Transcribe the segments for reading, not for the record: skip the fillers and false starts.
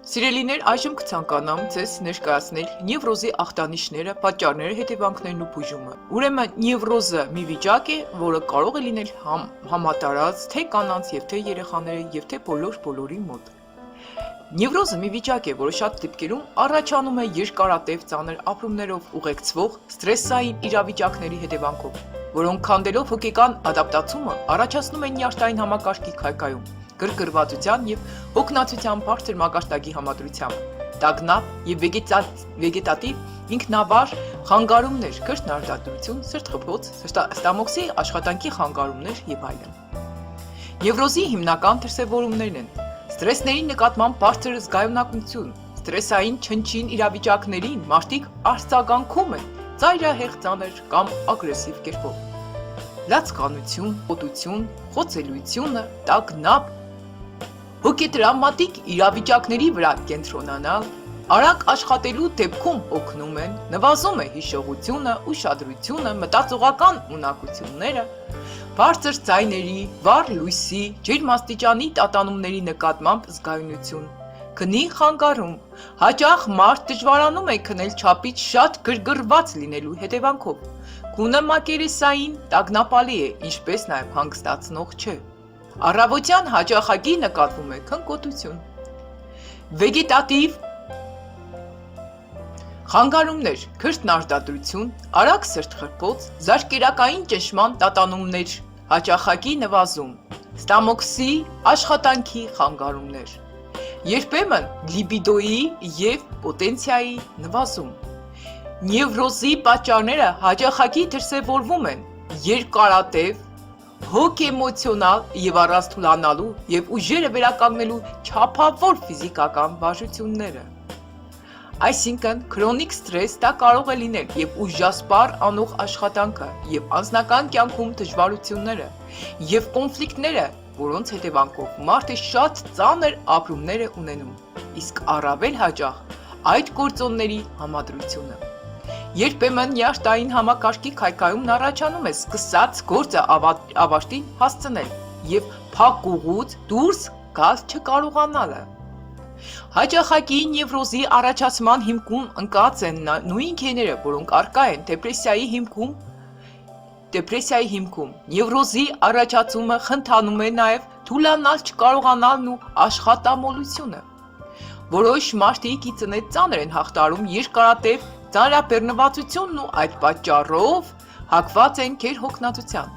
Սիրելիներ, այժմ կցանկանամ ձեզ ներկայացնել նևրոզի ախտանիշները, պատճառները, հետևանքներն ու բուժումը։ Ուրեմն նևրոզը մի վիճակ է, որը կարող է լինել համատարած թե կանանց եւ թե երեխաների եւ թե բոլորի մոտ։ Նևրոզը մի վիճակ է, որը շատ դեպքերում առաջանում է երկարատև ծանր ապրումներով ուղեկցվող ստրեսային իրավիճակների հետևանքով, որոնք քանդելով հոգեկան ադապտացումը առաջացնում են նյարդային համակարգի քայքայում, գրգռվածության եւ հոգնածության բարձր մակարդակի համադրությամբ, տագնապ եւ վեգետատիվ ինքնավար խանգարումներ, քրտնարդատություն, սրտխփոց, ստամոքսի աշխատանքի խանգարումներ եւ այլն։ Նևրոզի հիմնական դրսևորումներն են ստրեսների նկատմամբ բարձր զգայունակություն, ստրեսային չնչին իրավիճակներին մարդիկ արձագանքում են ծայրահեղ ծանր կամ ագրեսիվ կերպով։ Լացկանություն, օտություն, խոցելությունը, տագնապ, հոգետրավմատիկ իրավիճակների վրա կենտրոնանալ, արագ աշխատելու դեպքում օգնում են, նվազում է հիշողությունը, ուշադրությունը, մտածողական ունակությունները, բարձր ձայների, վառ լույսի, ջերմաստիճանի տատանումների նկատմամբ զգայունություն, քնի խանգարում, հաճախ մարդ դժվարանում է քնել չափից շատ գրգռված լինելու հետևանքով, քունը մակերեսային տագնապալի է, ինչպես նաև հանգստացնող չէ։ Առավոտյան հաճախակի նկատվում է քնկոտություն։ Վեգետատիվ խանգարումներ, քրտնարդատություն, արագ սրտխփոց, զարկերակային ճնշման տատանումներ, հաճախակի նվազում, ստամոքսի աշխատանքի խանգարումներ, երբեմն լիբիդոյի եւ պոտենցիայի նվազում։ Նևրոզի պատճառները հաճախակի դրսևորվում են երկարատև, հոգեմոցիոնալ եւ առանց թուլանալու եւ ուժերը վերականգնելու չափավոր ֆիզիկական վարժությունները։ Այսինքն քրոնիկ ստրես դա կարող է լինել եւ ուժասպառ անող աշխատանքը եւ անձնական կյանքում դժվարությունները եւ կոնֆլիկտները, որոնց հետևանքով մարդը շատ ծանր ապրումներ է ունենում, իսկ առավել հաճախ այդ գործոնների համադրությունը։ Երբեմն նյարդային համակարգի քայքայումն առաջանում է սկսած գործը ավարտին հասցնել եւ փակուղուց դուրս գալ չկարողանալը։ Հաճախակի նևրոզի առաջացման հիմքում ընկած են նույն գեները, որոնք առկա են դեպրեսիայի հիմքում։ Նևրոզի առաջացումը խնդանում է նաև թուլանալ չկարողանալն ու աշխատամոլությունը։ Որոշ մարդիկ ի ծնե ծանր են հաղթարում երկարատև ծանրաբեռնվածությունն ու այդ պատճառով հակված են գերհոգնածության։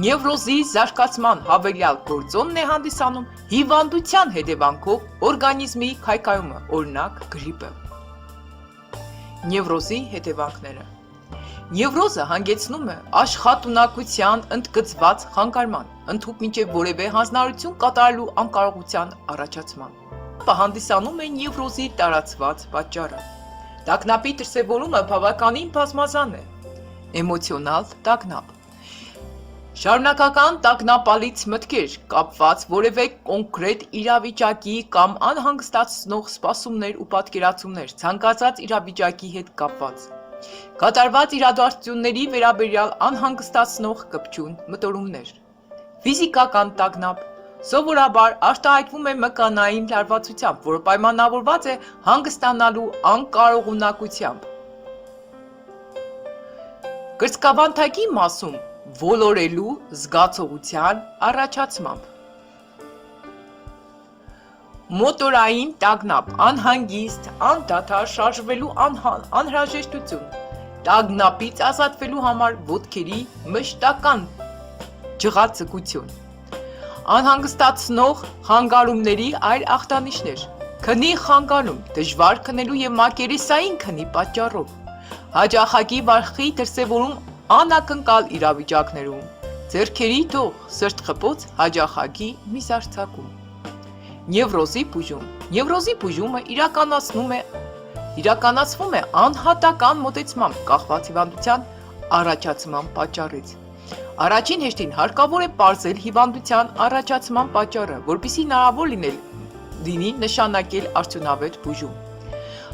Նևրոզի զարգացման հավելյալ գործոնն է հանդիսանում հիվանդության հետևանքով օրգանիզմի քայքայումը, օրինակ գրիպը։ Նևրոզի հետևանքները։ Նևրոզը հանգեցնում է աշխատունակության ընդգծված խանգարման, ընդհուպ մինչև որևէ հանձնարարություն կատարելու անկարողության առաջացման։ Հանդիսանում է նևրոզի տարածված պատճառը։ Տագնապի դրսևորումը բավականին բազմազան է։ Էմոցիոնալ տագնապ։ Շարունակական տագնապալից մտքեր, կապված որևէ կոնկրետ իրավիճակի կամ անհանգստացնող սպասումներ ու պատկերացումներ, ցանկացած իրավիճակի հետ կապված։ Կատարված իրադարձությունների վերաբերյալ անհանգստացնող կպչուն մտորումներ։ Ֆիզիկական տագնապ սովորաբար արտահայտվում է մկանային լարվածությամբ, որը պայմանավորված է հանգստանալու անկարողունակությամբ։ Կրծքավանդակի մասում ոլորելու զգացողության առաջացմամբ։ Մոտորային տագնապ, անհանգիստ, անդադար շարժվելու անհրաժեշտություն, տագնապից ազատվելու համար ոտքերի մշտական ջղացկություն, անհանգստացնող խանգարումների այլ ախտանիշներ, քնի խանգարում, դժվար քնելու եւ մակերեսային քնի պատճառով, հաճախակի վախի դրսևորում անակնկալ իրավիճակներում, ձեռքերի թող, սրտխփոց, հաճախակի միսարձակում։ Նևրոզի բուժում։ Նևրոզի բուժումը իրականացվում է անհատական մոտեցմամբ կախված հիվանդության առաջացման պատճառից։ Առաջին հերթին հարկավոր է պարզել հիվանդության առաջացման պատճառը, որպեսզի հնարավոր լինի նշանակել արդյունավետ բուժում։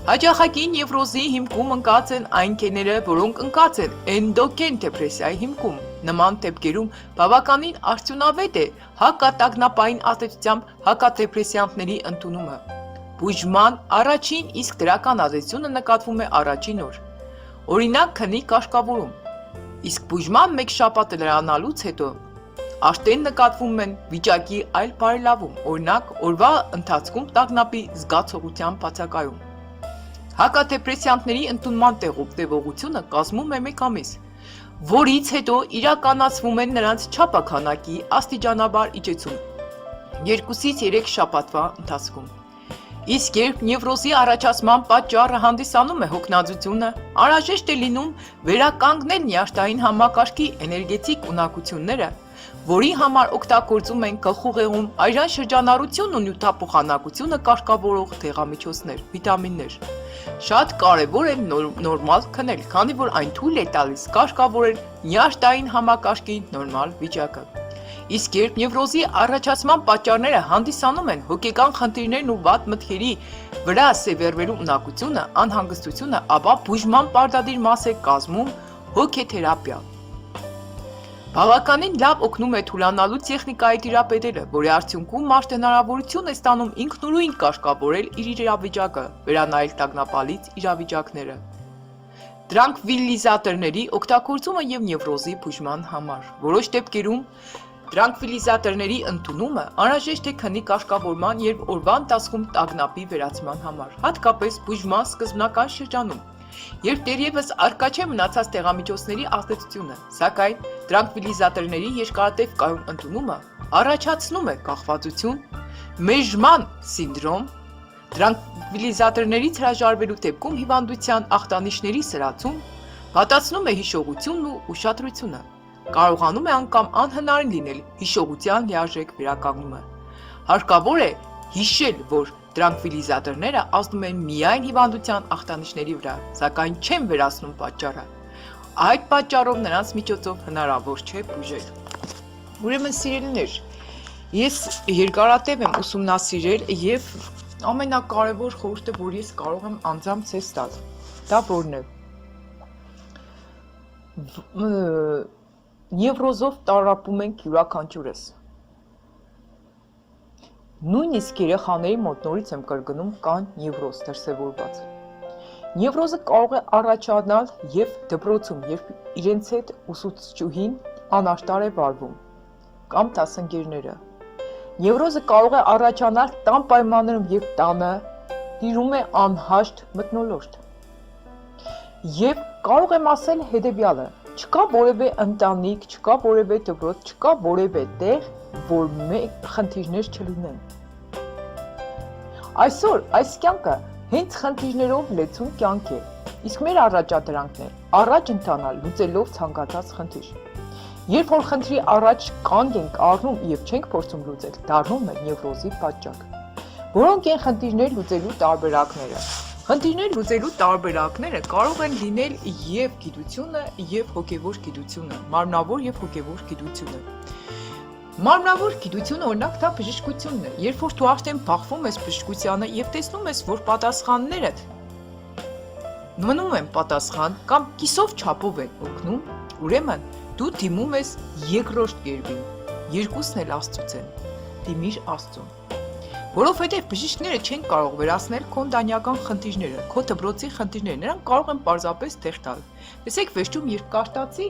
Հաճախակի նևրոզի հիմքում ընկած են այն գեները, որոնք ընկած են էնդոգեն դեպրեսիայի հիմքում։ Նման դեպքերում բավականին արդյունավետ է հակատագնապային ազդեցությամբ հակադեպրեսանտների ընդունումը։ Բուժման առաջին իսկ դրական ազդեցությունը նկատվում է առաջին օր։ Օրինակ քնի կաշկավորում։ Իսկ բուժման մեկ շաբաթ լրանալուց հետո աշտեն նկատվում են վիճակի այլ բարելավում, օրինակ օրվա ընթացքում տագնապի զգացողության բացակայում։ Հակադեպրեսանտների ընդունման տևողությունը կազմում է 1 ամիս, որից հետո իրականացվում են նրանց չափաքանակի աստիճանաբար իջեցում 2-ից 3 շաբաթվա ընթացքում։ Իսկ երբ նևրոզի առաջացման պատճառը հանդիսանում է հոգնածությունը, անհրաժեշտ է լինում վերականգնել նյարդային համակարգի էներգետիկ ունակությունները, որի համար օգտագործում են գլխուղեղում այրան շրջանառությունն ու նյութափոխանակությունը կարգավորող դեղամիջոցներ, վիտամիններ։ Շատ կարևոր է նորմալ քնել, քանի որ այն թույլ է տալիս կարգավորել նյարդային համակարգի նորմալ վիճակը։ Իսկ երբ նևրոզի առաջացման պատճառները հանդիսանում են հոգեկան խնդիրներն ու վատ մտքերի վրա սևեռվելու ունակությունը, անհանգստությունը, ապա բուժման պարտադիր մաս է կազմում հոգեթերապիա։ Բավականին լավ օգնում է թուլանալու տեխնիկայի տիրապետելը, որի արդյունքում մարդը հնարավորություն է ստանում ինքնուրույն կարգավորել իր իրավիճակը, վերանայել տագնապալից իրավիճակները։ Տրանկվիլիզատորների օգտագործումը եւ նևրոզի բուժման համար։ Որոշ դեպքերում տրանկվիլիզատորների ընդունումը անհրաժեշտ է քնի կարգավորման եւ օրվա ընթացքում տագնապի վերացման համար, հատկապես բուժման սկզբնական շրջանում, երբ դեռևս առկա չէ մնացած դեղամիջոցների ազդեցությունը, սակայն տրանկվիլիզատորների երկարատև կայուն ընդունումը առաջացնում է կախվածություն, մեժման սինդրոմ, տրանկվիլիզատորներից հրաժարվելու դեպքում հիվանդության ախտանիշների սրացում, վատացնում է հիշողությունն ու ուշադրությունը, կարողանում է անգամ անհնարին լինել հիշողության լիարժեք վերականգնումը։ Հարկավոր է հիշել, որ տրանկվիլիզատորները ազդում են միայն հիվանդության ախտանիշների վրա, սակայն չեն վերացնում պատճառը։ Այդ պատճառով նրանց միջոցով հնարավոր չէ բուժել։ Ուրեմն սիրելիներ, ես երկարատև եմ ուսումնասիրել եւ ամենակարևոր խորհուրդը, որ ես կարող եմ անձամբ ցես տալ, դա որն է։ Նևրոզով տառապում ենք յուրաքանչյուրս։ Նույնիսկ երեխաների մոտ նորից եմ կրկնում կան նևրոզ դրսևորված։ Նևրոզը կարող է առաջանալ եւ դպրոցում, երբ իրենց հետ ուսուցչուհին անաշտար է վարվում, կամ դասընկերները։ Նևրոզը կարող է առաջանալ տան պայմաններում, երբ տանը տիրում է անհաշտ մթնոլորտ։ Եվ կարող եմ ասել հետևյալը. չկա որևէ ընտանիք, չկա որևէ դպրոց, չկա որևէ տեղ, որ խնդիրներ չլինեն։ Այսօր այս կյանքը հենց խնդիրներով լեցուն կյանք է, իսկ մեր առաջադրանքն է առաջ ընթանալ լուծելով ցանկացած խնդիր։ Երբ որ խնդրի առաջ կանգ ենք առնում եւ չենք փորձում լուծել, դառնում է նևրոզի պատճառ։ Որոնք են խնդիրներ լուծելու տարբերակները։ Խնդիրներ լուծելու տարբերակները կարող են լինել եւ գիտությունը, եւ հոգեվոր գիտությունը, մարմնավոր եւ հոգեվոր գիտությունը։ Մարմնավոր գիտությունը օրինակ դա բժշկությունն է, երբ որ դու արդեն բախվում ես բժշկությանը եւ տեսնում ես, որ պատասխաններդ մնում են պատասխան կամ կիսով չափով են օգնում, ուրեմն դու դիմում ես երկրորդ կերպին, երկուսն էլ Աստծուց են, դիմիր Աստծուն։ Որովհետև բժիշկները չեն կարող վերացնել քո ընտանեկան խնդիրները, քո դպրոցի խնդիրները, նրանք կարող են պարզապես թեղ տալ։ Տեսեք, վերջում երբ կարտացի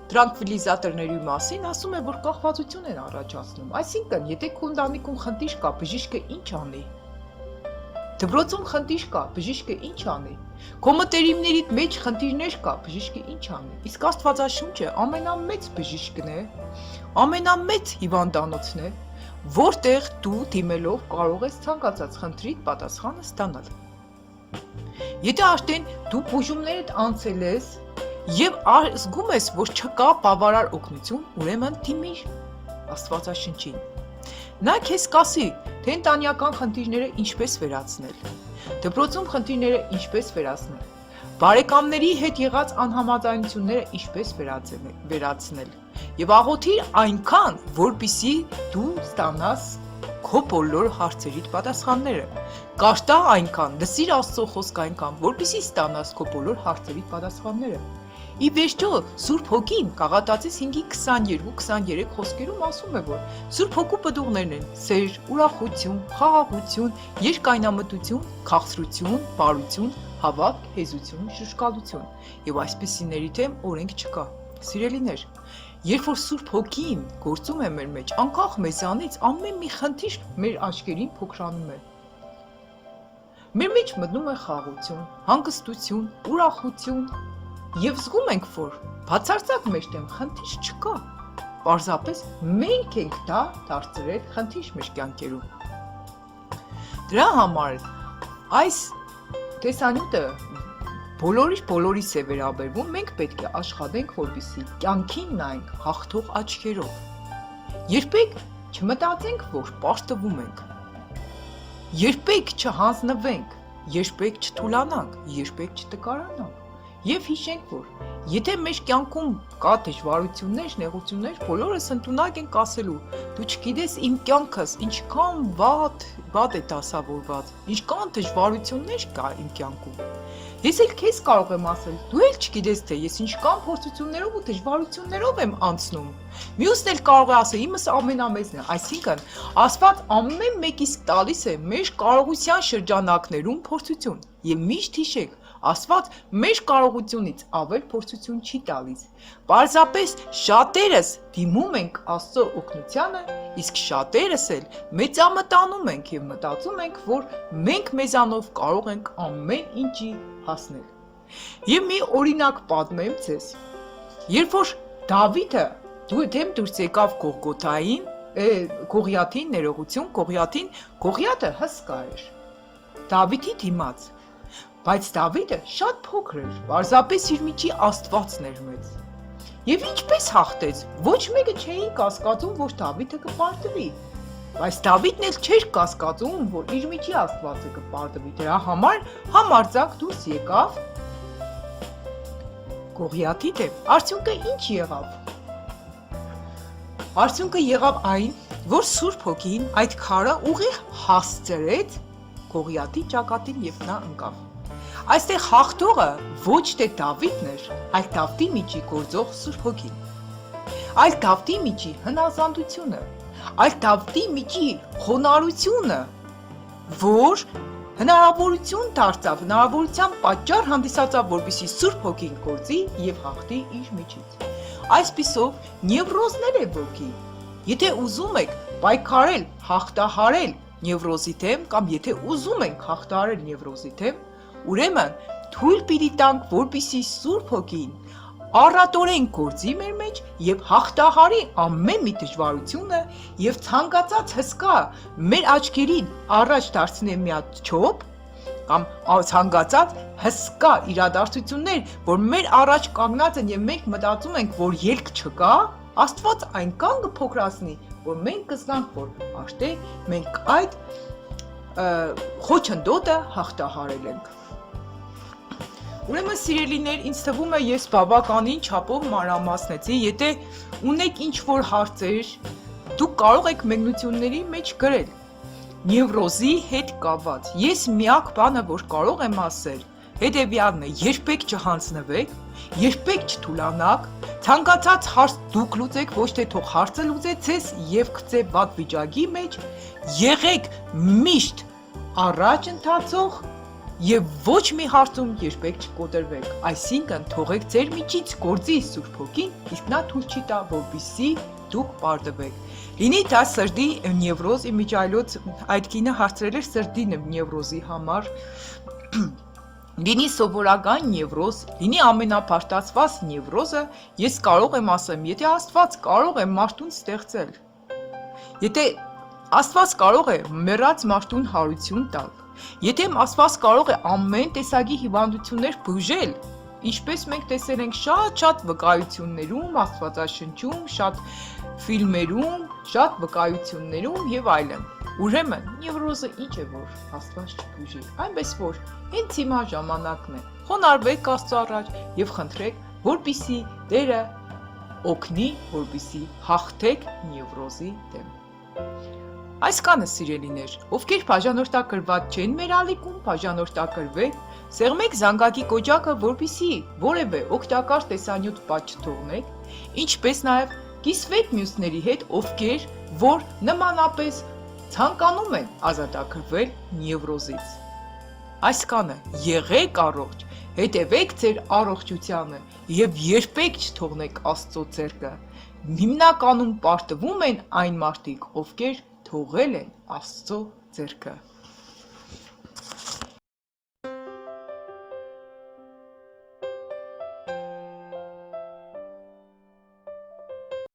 տրանկվիլիզատորների մասին, ասում է, որ կախվածություն են առաջացնում։ Այսինքն, եթե քո ընտանիքում խնդիր կա, բժիշկը ինչ անի։ Դպրոցում խնդիր կա, բժիշկը ինչ անի։ Քո մտերիմներիդ մեջ խնդիրներ կա, բժիշկը ինչ անի։ Իսկ Աստվածաշունչը ամենամեծ բժիշկն է, ամենամեծ հիվանդանոցն է, որտեղ դու դիմելով կարող ես ցանկացած խնդրիդ պատասխանը ստանալ։ Եթե արդեն դու բուժումներդ անցել ես եւ զգում ես, որ չկա բավարար օգնություն, ուրեմն դիմիր Աստվածաշնչին։ Նա քեզ կասի, թե ընտանեկան խնդիրները ինչպես վերացնել, դպրոցում խնդիրները ինչպես վերացնել, բարեկամների հետ եղած անհամաձայնությունները ինչպես վերացնել եւ աղոթիր այնքան, որպիսի դու ստանաս քո բոլոր հարցերիդ պատասխանները։ Կաշտա այնքան, լսիր Աստծո խոսքը այնքան, որպիսի ստանաս քո բոլոր հարցերիդ պատասխանները։ Ի վերջո Սուրբ Հոգին Գաղատացիս 5:22-23 խոսքերում ասում է, որ Սուրբ Հոգու պտուղներն են սեր, ուրախություն, խաղաղություն, երկայնամտություն, քաղցրություն, բարություն, հավատ, հեզություն, շշկալություն, եւ այսպիսիների թեմ օրենք չկա։ Սիրելիներ, երբ որ Սուրբ Հոգին գործում է մեր մեջ, անկախ մեզանից ամեն մի խնդիր մեր աչքերին փոքրանում է։ Մեր մեջ մտնում է խաղաղություն, հանգստություն, ուրախություն, եւ զգում ենք, որ բացարձակ մեջտեղ խնդիր չկա։ Պարզապես մենք ենք դա դարձրել խնդիր մեր կյանքերում։ Դրա համար այս տեսանյութը բոլորիս է վերաբերվում, մենք պետք է աշխատենք, որպեսզի կյանքին նայենք հաղթող աչքերով։ Երբեք չմտածենք, որ պարտվում ենք։ Երբեք չհանձնվենք, երբեք չթուլանանք, երբեք չտկարանանք եւ հիշենք, որ եթե մեր կյանքում կա դժվարություններ, նեղություններ, բոլորս ընդունակ ենք ասելու, դու չգիտես իմ կյանքս ինչքան վատ է դասավորված, ինչքան դժվարություններ կա իմ կյանքում։ Ես էլ քեզ կարող եմ ասել, դու էլ չգիտես թե ես ինչքան փորձություններով ու դժվարություններով եմ անցնում։ Մյուսն էլ կարող է ասել, իմս ամենամեծն է, այսինքն Աստված ամեն մեկից տալիս է մեր կարողության շրջանակներում փորձություն։ Եվ միշտ հիշեք, Աստված մեր կարողությունից ավել փորձություն չի տալիս։ Պարզապես շատերս դիմում ենք Աստծո օգնությանը, իսկ շատերս էլ մեծամտանում ենք եւ մտածում ենք, որ մենք մեզանով կարող ենք ամեն ինչի հասնել։ Եվ մի օրինակ պատմեմ ձեզ։ Երբ որ Դավիթը դեմ դուրս եկավ Գողգոթային, Գողիաթին, ներողություն, Գողիաթը հսկա էր Դավիթի դիմաց, բայց Դավիթը շատ փոքր էր, պարզապես իր միջի Աստվածն էր մեծ։ Եվ ինչպես հաղթեց, ոչ մեկը չէին կասկածում, որ Դավիթը կպարտվի, բայց Դավիթն էլ չէր կասկածում, որ իր միջի Աստվածը կպարտվի, դրա համար համարձակ դուրս եկավ Գողիաթի դեմ։ Արդյունքը ինչ եղավ։ Արդյունքը եղավ այն, որ Սուրբ Հոգին այդ քարը ուղիղ հասցրեց Գողիաթի ճակատին եւ նա ընկավ։ Այստեղ հաղթողը ոչ թե Դավիթն էր, այլ Դավթի միջի գործող Սուրբ Հոգին։ Այլ Դավթի միջի հնազանդությունը, այլ Դավթի միջի խոնարհությունը, որ հնարավորություն դարձավ, հնարավորության պատճառ հանդիսացավ, որպեսզի Սուրբ Հոգին գործի եւ հաղթի իր միջից։ Այսպիսով նևրոզներ է ոգի։ Եթե ուզում եք պայքարել, հաղթահարել նևրոզի դեմ կամ եթե ուզում ենք հաղթահարել նևրոզի դեմ, ուրեմն թույլ պիտի տանք, որպեսզի Սուրբ Հոգին առատորեն գործի մեր մեջ եւ հաղթահարի ամեն մի դժվարությունը եւ ցանկացած հսկա մեր աչքերին առաջ դարձնի մի հատ չոփ կամ ցանկացած հսկա իրադարձություններ, որ մեր առաջ կանգնած են եւ մենք մտածում ենք, որ ելք չկա, Աստված այնքան կփոքրացնի, որ մենք կզգանք, որ արդեն մենք այդ խոչընդոտը հաղթահարել ենք։ Ուրեմն սիրելիներ, ինձ թվում է ես բավականին չափով մանրամասնեցի, եթե ունեք ինչ-որ հարցեր, դուք կարող եք մեկնությունների մեջ գրել։ Նևրոզի հետ կապված։ Ես միակ բանը, որ կարող եմ ասել, հետևյալն է, երբեք չհանձնվեք, երբեք չթուլանաք, ցանկացած հարց դուք լուծեք, ոչ թե թող հարցը լուծե ձեզ եւ գցե վատ վիճակի մեջ, եղեք միշտ առաջ ընթացող եւ ոչ մի հարցում երբեք չկոտրվեք, այսինքն թողեք ձեր միջից գործի Սուրբ Հոգին, իսկ նա թույլ չի տա, որպեսզի դուք պարտվեք։ Լինի դա սրտի նևրոզ, իմիջայլոց այդ կինը հարցրել էր սրտի նևրոզի համար, լինի սովորական նևրոզ, լինի ամենապարտացված նևրոզը, ես կարող եմ ասեմ, եթե Աստված կարող է մարդուն ստեղծել, եթե Աստված կարող է մեռած մարդուն հարություն տալ, եթե Աստված կարող է ամեն տեսակի հիվանդություններ բուժել, ինչպես մենք տեսել ենք շատ վկայություններում, Աստվածաշնչում, շատ ֆիլմերում, շատ վկայություններում եւ այլն։ Ուրեմն, նևրոզը ինչ է, որ Աստված չբուժի, այնպես որ հենց հիմա ժամանակն է։ Խոնարհվեք Աստծո առաջ եւ խնդրեք, որպեսզի Տերը օգնի, որպեսզի հաղթեք նևրոզի դեմ։ Այս կանը սիրելիներ, ովքեր բաժանորդակրված չեն մեր ալիքում, բաժանորդակրվեք, սեղմեք զանգակի կոճակը, որպիսի որևէ օգտակար տեսանյութ պատ չթողնեք, ինչպես նաև կիսվեք մյուսների հետ, ովքեր որ նմանապես ցանկանում են ազատագրվել նևրոզից։ Այս կանը եղեք առողջ, հետևեք ձեր առողջությանը եւ երբեք չթողնեք Աստծո ձեռքը։ Հիմնականում պարտվում են այն մարդիկ, ովքեր թողել են Աստծո ձեռքը։